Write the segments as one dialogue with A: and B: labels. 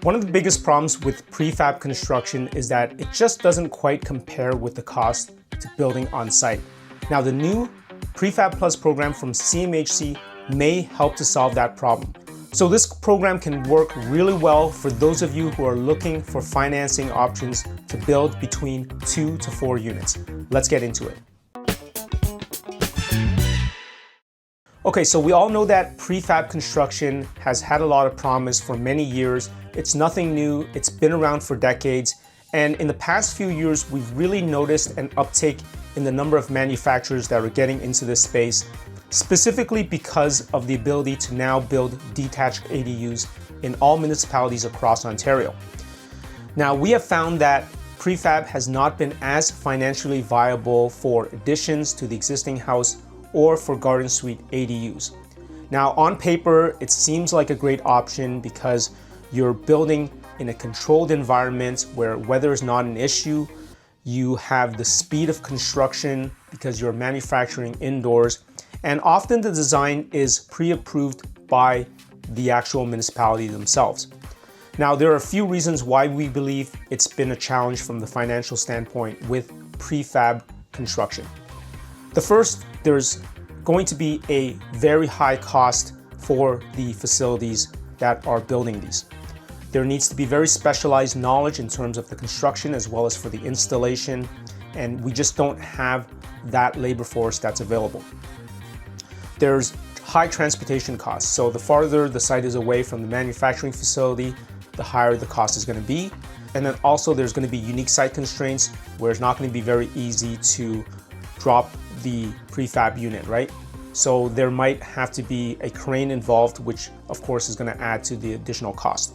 A: One of the biggest problems with prefab construction is that it just doesn't quite compare with the cost to building on site. Now, the new Prefab Plus program from CMHC may help to solve that problem. So this program can work really well for those of you who are looking for financing options to build between 2 to 4 units. Let's get into it. Okay, so we all know that prefab construction has had a lot of promise for many years. It's nothing new, it's been around for decades, and in the past few years, we've really noticed an uptick in the number of manufacturers that are getting into this space, specifically because of the ability to now build detached ADUs in all municipalities across Ontario. Now, we have found that prefab has not been as financially viable for additions to the existing house or for garden suite ADUs. Now, on paper, it seems like a great option because you're building in a controlled environment where weather is not an issue. You have the speed of construction because you're manufacturing indoors, and often the design is pre-approved by the actual municipality themselves. Now, there are a few reasons why we believe it's been a challenge from the financial standpoint with prefab construction. The first, there's going to be a very high cost for the facilities that are building these. There needs to be very specialized knowledge in terms of the construction as well as for the installation, and we just don't have that labor force that's available. There's high transportation costs, so the farther the site is away from the manufacturing facility, the higher the cost is going to be. And then also there's going to be unique site constraints where it's not going to be very easy to drop the prefab unit, right? So there might have to be a crane involved, which of course is going to add to the additional cost.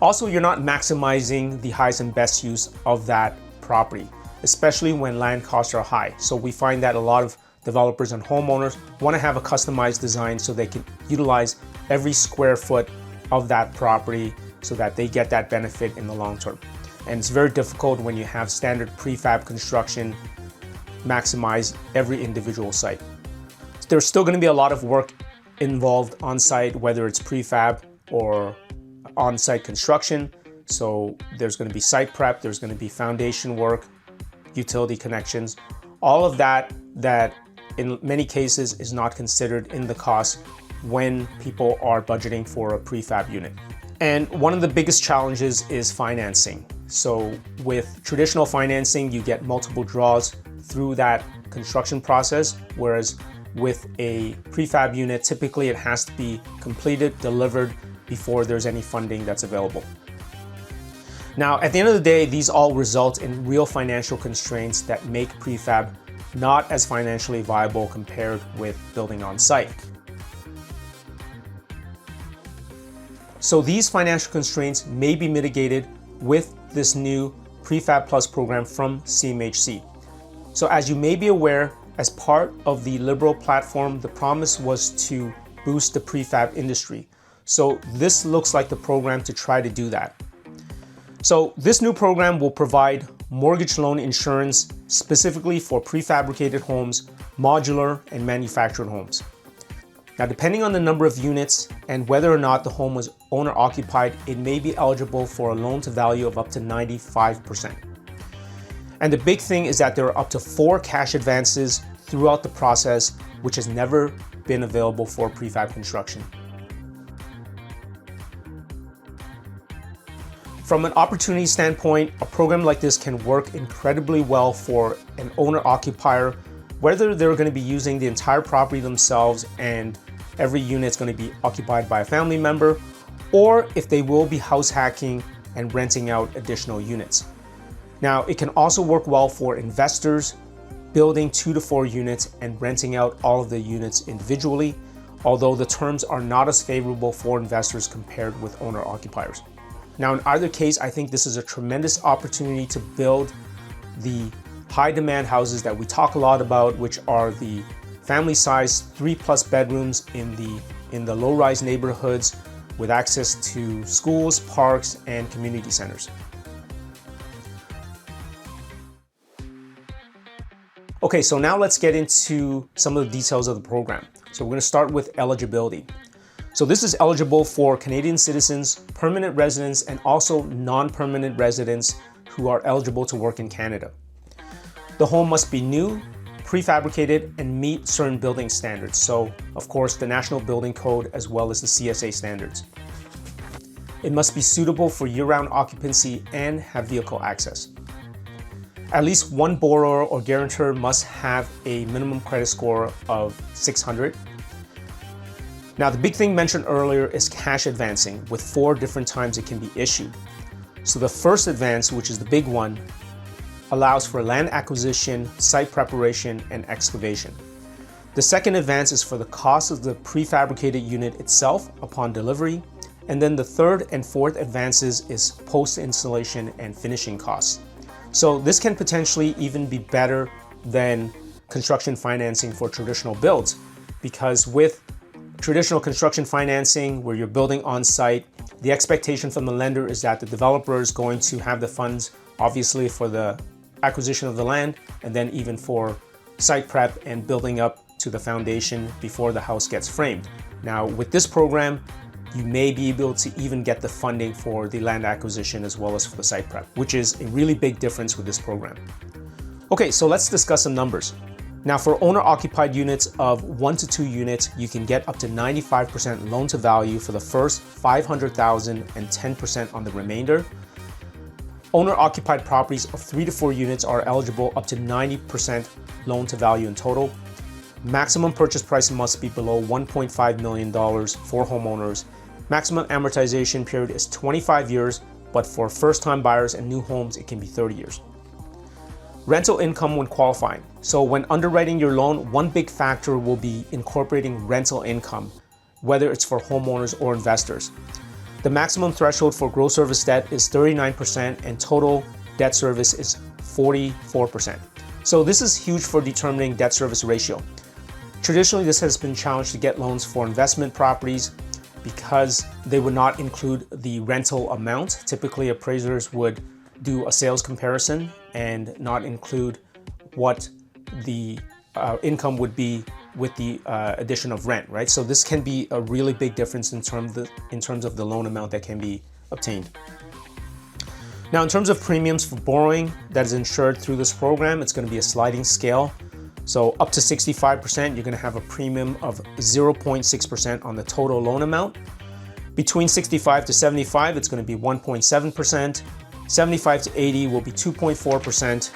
A: Also, you're not maximizing the highest and best use of that property, especially when land costs are high. So we find that a lot of developers and homeowners want to have a customized design so they can utilize every square foot of that property so that they get that benefit in the long term. And it's very difficult when you have standard prefab construction maximize every individual site. There's still going to be a lot of work involved on site, whether it's prefab or on-site construction. So there's going to be site prep, there's going to be foundation work, utility connections, all of that in many cases is not considered in the cost when people are budgeting for a prefab unit. And one of the biggest challenges is financing. So with traditional financing, you get multiple draws through that construction process, whereas with a prefab unit, typically it has to be completed, delivered before there's any funding that's available. Now, at the end of the day, these all result in real financial constraints that make prefab not as financially viable compared with building on site. So these financial constraints may be mitigated with this new Prefab Plus program from CMHC. So as you may be aware, as part of the Liberal platform, the promise was to boost the prefab industry. So this looks like the program to try to do that. So this new program will provide mortgage loan insurance specifically for prefabricated homes, modular, and manufactured homes. Now, depending on the number of units and whether or not the home was owner occupied, it may be eligible for a loan to value of up to 95%. And the big thing is that there are up to 4 cash advances throughout the process, which has never been available for prefab construction. From an opportunity standpoint, a program like this can work incredibly well for an owner-occupier, whether they're going to be using the entire property themselves and every unit is going to be occupied by a family member, or if they will be house hacking and renting out additional units. Now, it can also work well for investors building 2 to 4 units and renting out all of the units individually, although the terms are not as favorable for investors compared with owner-occupiers. Now, in either case, I think this is a tremendous opportunity to build the high-demand houses that we talk a lot about, which are the family-sized 3+ bedrooms in the low-rise neighborhoods with access to schools, parks, and community centers. Okay, so now let's get into some of the details of the program. So we're going to start with eligibility. So So this is eligible for Canadian citizens, permanent residents, and also non-permanent residents who are eligible to work in Canada. The home must be new, prefabricated, and meet certain building standards. So, of course, the National Building Code as well as the CSA standards. It must be suitable for year-round occupancy and have vehicle access. At least one borrower or guarantor must have a minimum credit score of 600. Now, the big thing mentioned earlier is cash advancing with 4 different times it can be issued. So the first advance, which is the big one, allows for land acquisition, site preparation, and excavation. The second advance is for the cost of the prefabricated unit itself upon delivery. And then the third and fourth advances is post-installation and finishing costs. So this can potentially even be better than construction financing for traditional builds, because with traditional construction financing where you're building on site, the expectation from the lender is that the developer is going to have the funds, obviously, for the acquisition of the land, and then even for site prep and building up to the foundation before the house gets framed. Now, with this program, you may be able to even get the funding for the land acquisition as well as for the site prep, which is a really big difference with this program. Okay, so let's discuss some numbers. Now, for owner-occupied units of 1 to 2 units, you can get up to 95% loan to value for the first $500,000 and 10% on the remainder. Owner-occupied properties of 3 to 4 units are eligible up to 90% loan to value in total. Maximum purchase price must be below $1.5 million for homeowners. Maximum amortization period is 25 years, but for first-time buyers and new homes, it can be 30 years. Rental income when qualifying. So when underwriting your loan, one big factor will be incorporating rental income, whether it's for homeowners or investors. The maximum threshold for gross service debt is 39% and total debt service is 44%. So this is huge for determining debt service ratio. Traditionally, this has been challenged to get loans for investment properties because they would not include the rental amount. Typically, appraisers would do a sales comparison and not include what the income would be with the addition of rent, right? So this can be a really big difference in terms of the loan amount that can be obtained. Now, in terms of premiums for borrowing that is insured through this program, it's going to be a sliding scale. So up to 65%, you're going to have a premium of 0.6% on the total loan amount. Between 65 to 75, it's going to be 1.7%. 75 to 80 will be 2.4%.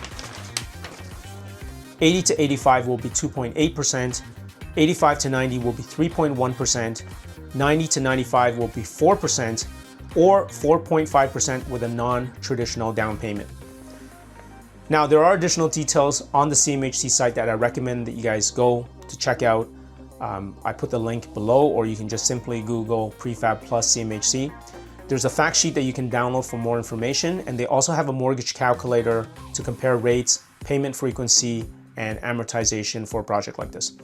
A: 80 to 85 will be 2.8%, 85 to 90 will be 3.1%, 90 to 95 will be 4%, or 4.5% with a non-traditional down payment. Now, there are additional details on the CMHC site that I recommend that you guys go to check out. I put the link below, or you can just simply Google Prefab Plus CMHC. There's a fact sheet that you can download for more information, and they also have a mortgage calculator to compare rates, payment frequency, and amortization for a project like this.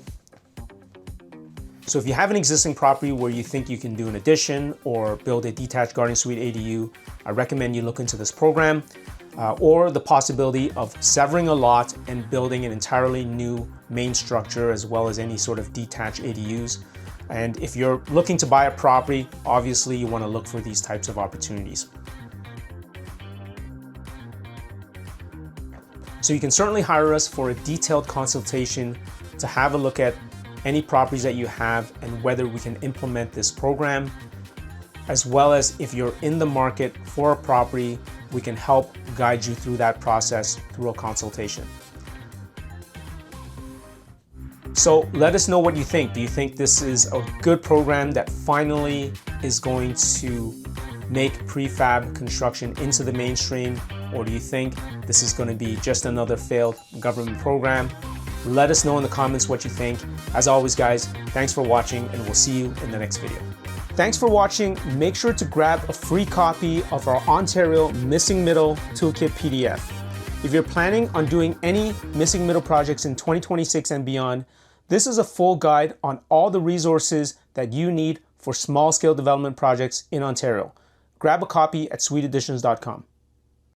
A: So if you have an existing property where you think you can do an addition or build a detached garden suite ADU, I recommend you look into this program, or the possibility of severing a lot and building an entirely new main structure as well as any sort of detached ADUs. And if you're looking to buy a property, obviously you want to look for these types of opportunities. So you can certainly hire us for a detailed consultation to have a look at any properties that you have and whether we can implement this program, as well as if you're in the market for a property, we can help guide you through that process through a consultation. So let us know what you think. Do you think this is a good program that finally is going to make prefab construction into the mainstream, or do you think this is going to be just another failed government program? Let us know in the comments what you think. As always, guys, thanks for watching, and we'll see you in the next video. Thanks for watching. Make sure to grab a free copy of our Ontario Missing Middle Toolkit PDF. If you're planning on doing any missing middle projects in 2026 and beyond, this is a full guide on all the resources that you need for small-scale development projects in Ontario. Grab a copy at sweetadditions.com.